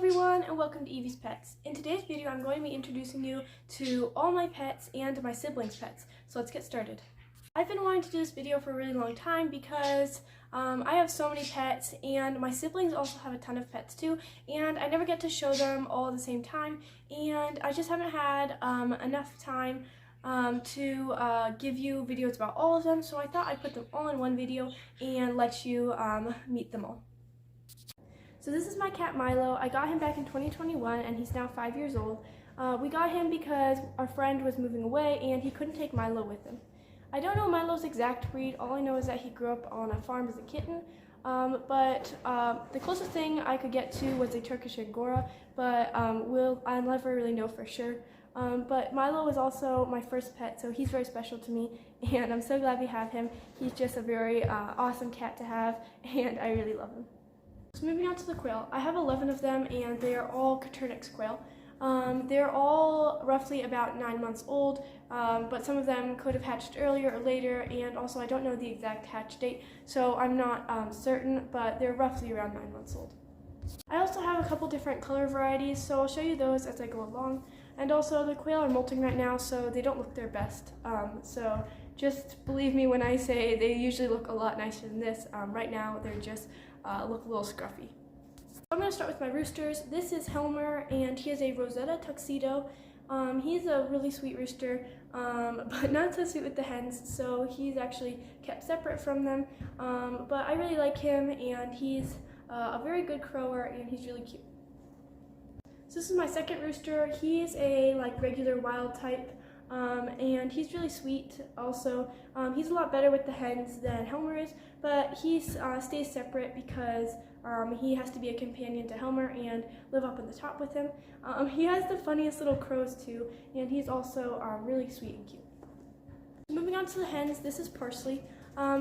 everyone, and welcome to Evie's Pets. In today's video, I'm going to be introducing you to all my pets and my siblings' pets. So let's get started. I've been wanting to do this video for a really long time because I have so many pets, and my siblings also have a ton of pets too, and I never get to show them all at the same time, and I just haven't had enough time to give you videos about all of them, so I thought I'd put them all in one video and let you meet them all. So this is my cat Milo. I got him back in 2021 and he's now 5 years old. We got him because our friend was moving away and he couldn't take Milo with him. I don't know Milo's exact breed. All I know is that he grew up on a farm as a kitten. But the closest thing I could get to was a Turkish Angora, but I'll never really know for sure. But Milo was also my first pet, so he's very special to me, and I'm so glad we have him. He's just a very awesome cat to have, and I really love him. So moving on to the quail, I have 11 of them, and they are all Coturnix quail. They're all roughly about 9 months old, but some of them could have hatched earlier or later, and also I don't know the exact hatch date, so I'm not certain, but they're roughly around 9 months old. I also have a couple different color varieties, so I'll show you those as I go along. And also the quail are molting right now, so they don't look their best. So just believe me when I say they usually look a lot nicer than this. Right now they're just look a little scruffy. So I'm going to start with my roosters. This is Helmer, and he is a Rosetta tuxedo. He's a really sweet rooster, but not so sweet with the hens, so he's actually kept separate from them. But I really like him, and he's a very good crower, and he's really cute. So this is my second rooster. He's a regular wild type, and he's really sweet also. He's a lot better with the hens than Helmer is, but he stays separate because he has to be a companion to Helmer and live up on the top with him. He has the funniest little crows too, and he's also really sweet and cute. Moving on to the hens, this is Parsley.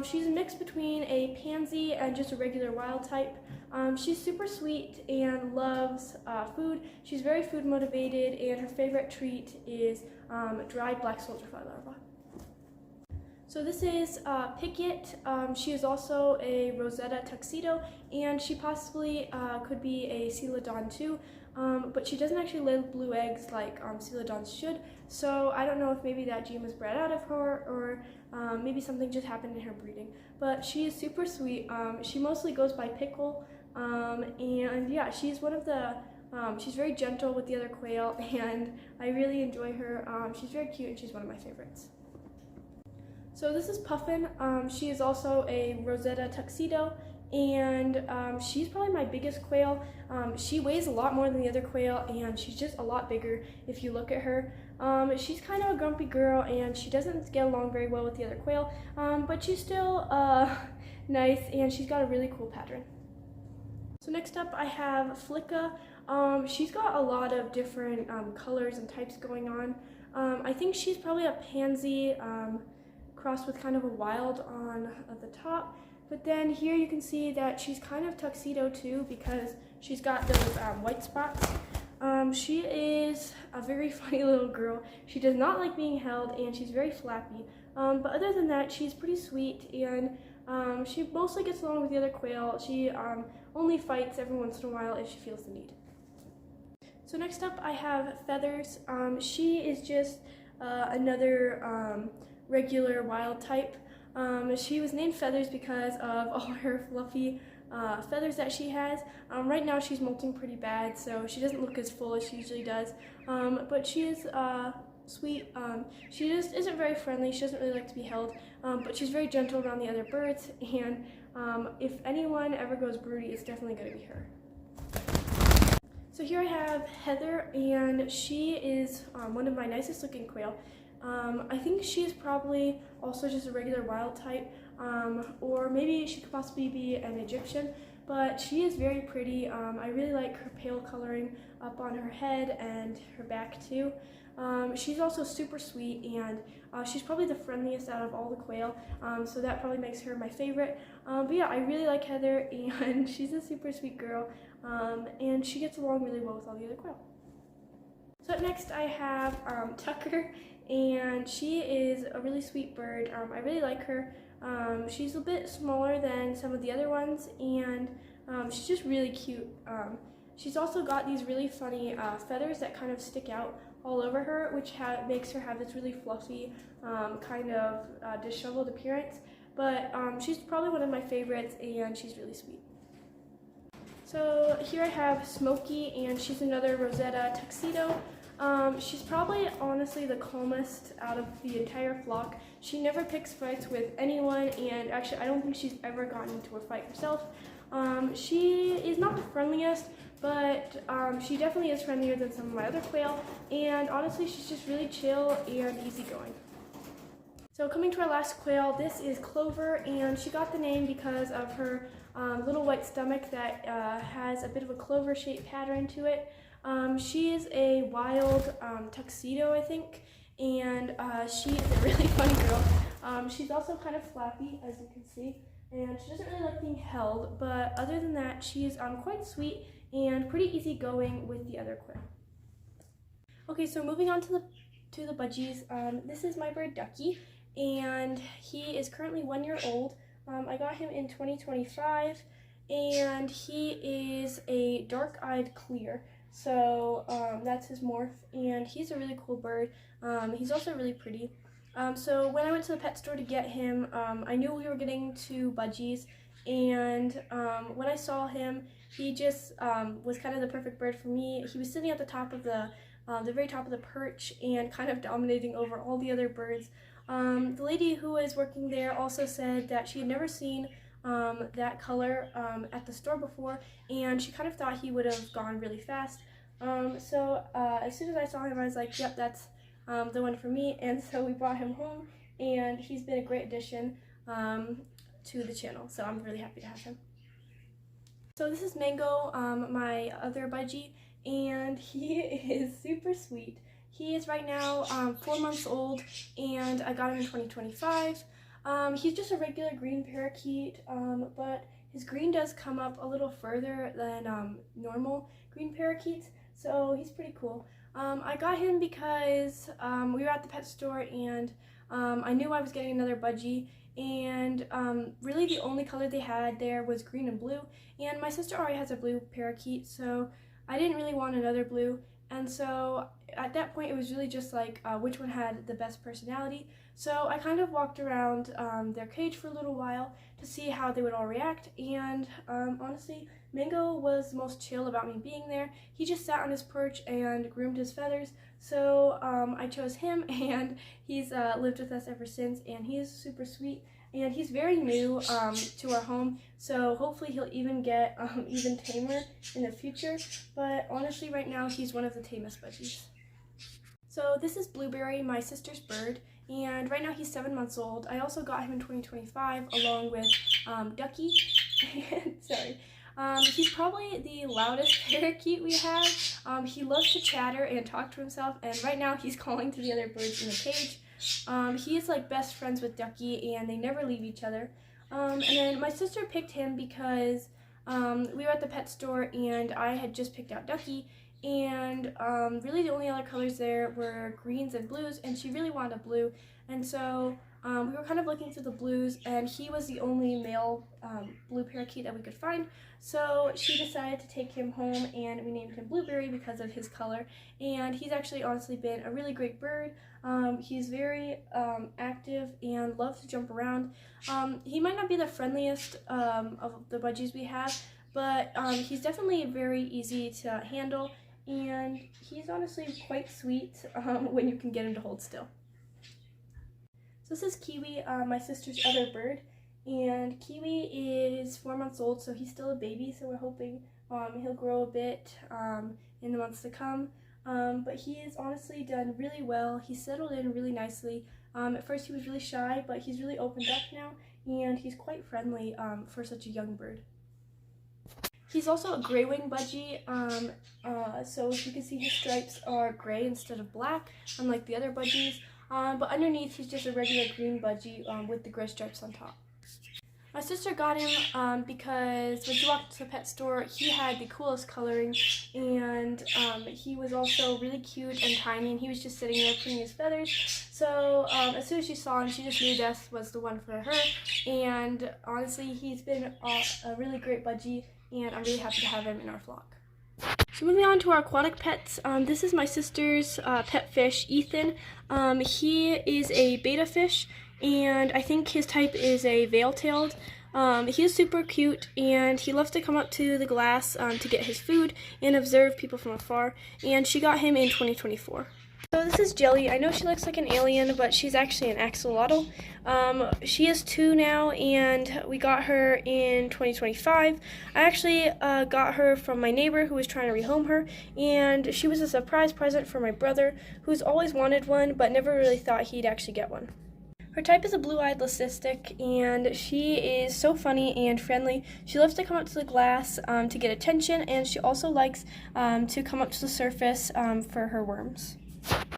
She's a mix between a pansy and just a regular wild type. She's super sweet and loves food. She's very food motivated, and her favorite treat is dried black soldier fly larvae. So this is Picket. She is also a Rosetta tuxedo, and she possibly could be a Celadon too, but she doesn't actually lay blue eggs like Celadons should, so I don't know if maybe that gene was bred out of her, or maybe something just happened in her breeding. But she is super sweet. She mostly goes by Pickle, and yeah, she's one of the she's very gentle with the other quail, and I really enjoy her. She's very cute, and she's one of my favorites. So this is Puffin. She is also a Rosetta tuxedo, and she's probably my biggest quail. She weighs a lot more than the other quail, and she's just a lot bigger if you look at her. She's kind of a grumpy girl, and she doesn't get along very well with the other quail, but she's still nice, and she's got a really cool pattern. So next up I have Flicka. She's got a lot of different colors and types going on. I think she's probably a pansy crossed with kind of a wild on the top, but then here you can see that she's kind of tuxedo too because she's got those white spots. She is a very funny little girl. She does not like being held, and she's very flappy, but other than that she's pretty sweet, and she mostly gets along with the other quail. She only fights every once in a while if she feels the need. So next up I have Feathers. She is just another regular wild type. She was named Feathers because of all her fluffy feathers that she has. Right now she's molting pretty bad, so she doesn't look as full as she usually does, but she is sweet. She just isn't very friendly. She doesn't really like to be held, but she's very gentle around the other birds, and if anyone ever goes broody, it's definitely going to be her. So here I have Heather, and she is one of my nicest looking quail. I think she is probably also just a regular wild type, or maybe she could possibly be an Egyptian, but she is very pretty. I really like her pale coloring up on her head and her back too. She's also super sweet, and she's probably the friendliest out of all the quail, so that probably makes her my favorite. But yeah, I really like Heather, and she's a super sweet girl, and she gets along really well with all the other quail. So up next I have Tucker, and she is a really sweet bird. I really like her. She's a bit smaller than some of the other ones, and she's just really cute. She's also got these really funny feathers that kind of stick out all over her, which makes her have this really fluffy, kind of disheveled appearance. But she's probably one of my favorites, and she's really sweet. So here I have Smokey, and she's another Rosetta tuxedo. She's probably honestly the calmest out of the entire flock. She never picks fights with anyone, and actually I don't think she's ever gotten into a fight herself. She is not the friendliest, but she definitely is friendlier than some of my other quail, and honestly she's just really chill and easygoing. So coming to our last quail, this is Clover, and she got the name because of her little white stomach that has a bit of a clover-shaped pattern to it. She is a wild tuxedo, I think, and she is a really funny girl. She's also kind of flappy, as you can see, and she doesn't really like being held, but other than that, she's quite sweet and pretty easygoing with the other quail. Okay, so moving on to the budgies, this is my bird Ducky, and he is currently 1 year old. I got him in 2025, and he is a dark-eyed clear. So that's his morph, and he's a really cool bird. He's also really pretty. So when I went to the pet store to get him, I knew we were getting 2 budgies, and when I saw him, he just was kind of the perfect bird for me. He was sitting at the top of the very top of the perch and kind of dominating over all the other birds. The lady who was working there also said that she had never seen that color at the store before, and she kind of thought he would have gone really fast. So as soon as I saw him, I was like, yep, that's the one for me, and so we brought him home, and he's been a great addition to the channel, so I'm really happy to have him. So this is Mango, my other budgie, and he is super sweet. He is right now 4 months old, and I got him in 2025. He's just a regular green parakeet, but his green does come up a little further than normal green parakeets, so he's pretty cool. I got him because we were at the pet store, and I knew I was getting another budgie, and really the only color they had there was green and blue, and my sister already has a blue parakeet, so I didn't really want another blue. And so at that point, it was really just like which one had the best personality. So I kind of walked around their cage for a little while to see how they would all react. And honestly, Mango was the most chill about me being there. He just sat on his perch and groomed his feathers. So I chose him, and he's lived with us ever since, and he is super sweet. And he's very new to our home, so hopefully he'll even get even tamer in the future. But honestly, right now, he's one of the tamest budgies. So this is Blueberry, my sister's bird, and right now he's 7 months old. I also got him in 2025 along with Ducky. Sorry. He's probably the loudest parakeet we have. He loves to chatter and talk to himself, and right now he's calling to the other birds in the cage. He is like best friends with Ducky, and they never leave each other. And then my sister picked him because we were at the pet store, and I had just picked out Ducky, and really the only other colors there were greens and blues, and she really wanted a blue, and so we were kind of looking through the blues, and he was the only male blue parakeet that we could find. So she decided to take him home, and we named him Blueberry because of his color. And he's actually honestly been a really great bird. He's very active and loves to jump around. He might not be the friendliest of the budgies we have, but he's definitely very easy to handle, and he's honestly quite sweet when you can get him to hold still. So this is Kiwi, my sister's other bird, and Kiwi is 4 months old, so he's still a baby, so we're hoping he'll grow a bit in the months to come. But he has honestly done really well. He's settled in really nicely. At first he was really shy, but he's really opened up now, and he's quite friendly for such a young bird. He's also a gray wing budgie, so as you can see, his stripes are gray instead of black, unlike the other budgies. But underneath, he's just a regular green budgie with the gray stripes on top. My sister got him because when she walked to the pet store, he had the coolest coloring, and he was also really cute and tiny, and he was just sitting there putting his feathers. So as soon as she saw him, she just knew this was the one for her, and honestly, he's been a really great budgie, and I'm really happy to have him in our flock. So moving on to our aquatic pets, this is my sister's pet fish, Ethan. He is a betta fish, and I think his type is a veil-tailed. He is super cute, and he loves to come up to the glass to get his food and observe people from afar, and she got him in 2024. So this is Jelly. I know she looks like an alien, but she's actually an axolotl. She is 2 now, and we got her in 2025. I actually got her from my neighbor who was trying to rehome her, and she was a surprise present for my brother, who's always wanted one, but never really thought he'd actually get one. Her type is a blue-eyed leucistic, and she is so funny and friendly. She loves to come up to the glass to get attention, and she also likes to come up to the surface for her worms.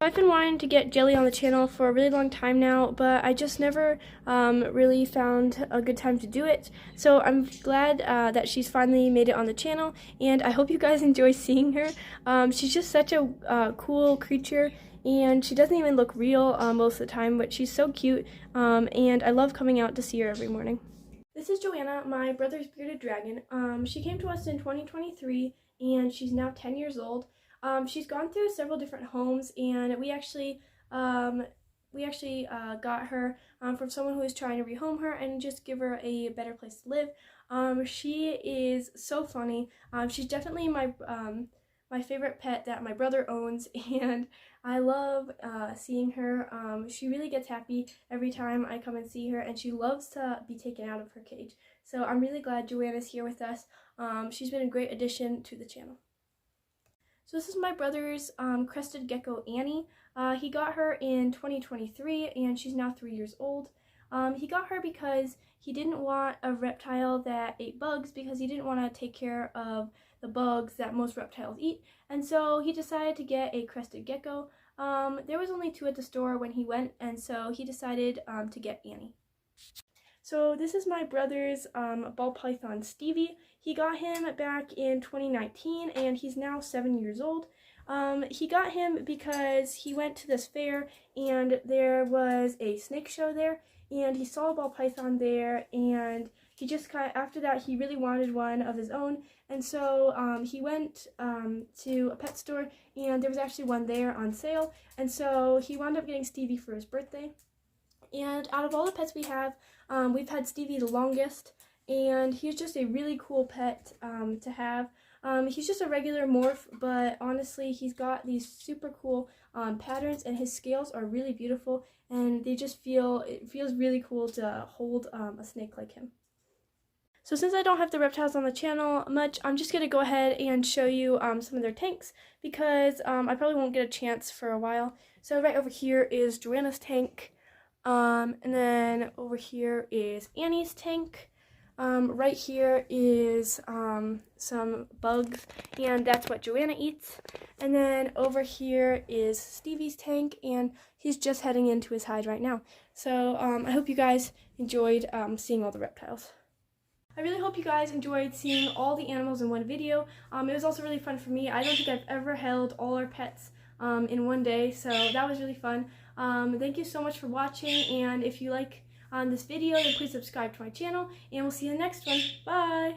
I've been wanting to get Jelly on the channel for a really long time now, but I just never really found a good time to do it. So I'm glad that she's finally made it on the channel, and I hope you guys enjoy seeing her. She's just such a cool creature, and she doesn't even look real most of the time, but she's so cute, and I love coming out to see her every morning. This is Joanna, my brother's bearded dragon. She came to us in 2023, and she's now 10 years old. She's gone through several different homes, and we actually got her from someone who was trying to rehome her and just give her a better place to live. She is so funny. She's definitely my favorite pet that my brother owns, and I love seeing her. She really gets happy every time I come and see her, and she loves to be taken out of her cage. So I'm really glad Joanna's here with us. She's been a great addition to the channel. So this is my brother's crested gecko, Annie. He got her in 2023, and she's now 3 years old. He got her because he didn't want a reptile that ate bugs, because he didn't want to take care of the bugs that most reptiles eat, and so he decided to get a crested gecko. There was only 2 at the store when he went, and so he decided to get Annie. So this is my brother's ball python, Stevie. He got him back in 2019, and he's now 7 years old. He got him because he went to this fair, and there was a snake show there, and he saw a ball python there, and he just after that he really wanted one of his own, and so he went to a pet store, and there was actually one there on sale, and so he wound up getting Stevie for his birthday. And out of all the pets we have, we've had Stevie the longest, and he's just a really cool pet to have. He's just a regular morph, but honestly, he's got these super cool patterns, and his scales are really beautiful, and it feels really cool to hold a snake like him. So since I don't have the reptiles on the channel much, I'm just going to go ahead and show you some of their tanks, because I probably won't get a chance for a while. So right over here is Joanna's tank. And then over here is Annie's tank. Right here is some bugs, and that's what Joanna eats. And then over here is Stevie's tank, and he's just heading into his hide right now. So I hope you guys enjoyed seeing all the reptiles. I really hope you guys enjoyed seeing all the animals in one video. It was also really fun for me. I don't think I've ever held all our pets in one day, so that was really fun. Thank you so much for watching, and if you like this video, then please subscribe to my channel, and we'll see you in the next one. Bye!